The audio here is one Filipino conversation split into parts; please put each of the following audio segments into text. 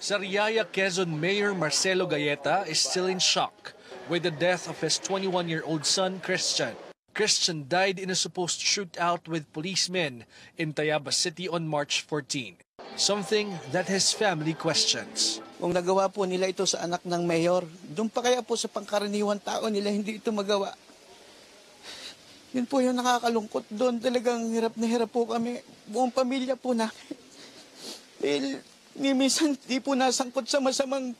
Sariaya, Quezon Mayor Marcelo Galleta is still in shock with the death of his 21-year-old son, Christian. Christian died in a supposed shootout with policemen in Tayabas City on March 14, something that his family questions. Kung nagawa po nila ito sa anak ng mayor, doon pa kaya po sa pangkaraniwan tao nila hindi ito magawa. Yun po yung nakakalungkot doon. Talagang hirap na hirap po kami. Buong pamilya po namin. Dahil minsan di po nasangkot sa masama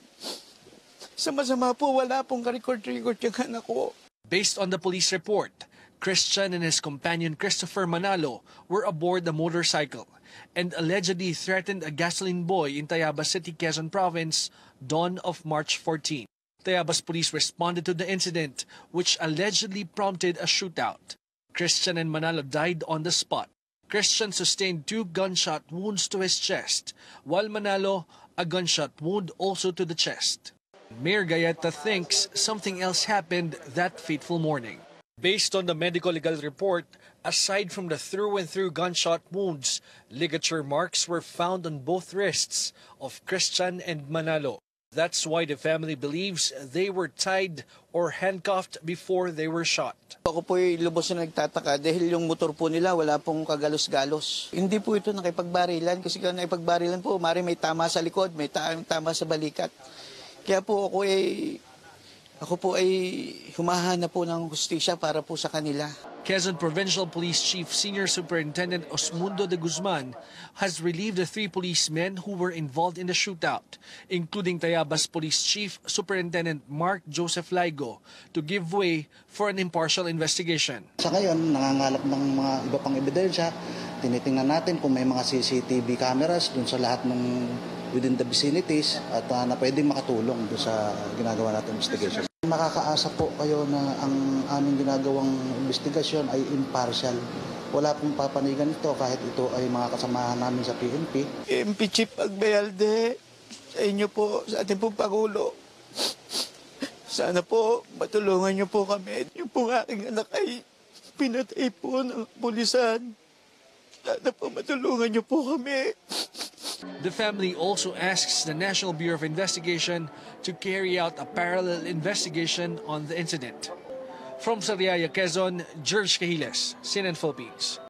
po. Wala pong ka-record-record yung anak ko. Based on the police report, Christian and his companion Christopher Manalo were aboard a motorcycle and allegedly threatened a gasoline boy in Tayabas City, Quezon Province, dawn of March 14. Tayabas police responded to the incident, which allegedly prompted a shootout. Christian and Manalo died on the spot. Christian sustained 2 gunshot wounds to his chest, while Manalo a gunshot wound also to the chest. Mayor Galleta thinks something else happened that fateful morning. Based on the medical legal report, aside from the through-and-through gunshot wounds, ligature marks were found on both wrists of Christian and Manalo. That's why the family believes they were tied or handcuffed before they were shot. Ako po ay lubos na nagtataka dahil yung motor po nila wala pong kagalos-galos. Hindi po ito nakipagbarilan kasi kung nakipagbarilan po, may tama sa likod, may tama sa balikat. Kaya po ako po ay humahanap po ng hustisya para po sa kanila. Quezon Provincial Police Chief Senior Superintendent Osmundo de Guzman has relieved the 3 policemen who were involved in the shootout, including Tayabas Police Chief Superintendent Mark Joseph Laigo, to give way for an impartial investigation. Sa ngayon, nangangalap ng mga iba pang ebidensya. Tinitingnan natin kung may mga CCTV cameras dun sa lahat ng within the vicinities at na pwedeng makatulong dun sa ginagawa natin investigation. Makakaasa po kayo na ang aming ginagawang investigasyon ay impartial. Wala pong papanigan ito kahit ito ay mga kasamahan namin sa PNP. PNP Chief Agbayalde, sa inyo po, sa ating pong Pangulo. Sana po matulungan niyo po kami. Yung pong aking anak ay pinatay po ng pulisan. Sana po matulungan niyo po kami. The family also asks the National Bureau of Investigation to carry out a parallel investigation on the incident. From Sariaya, Quezon, George Cahiles, CNN Philippines.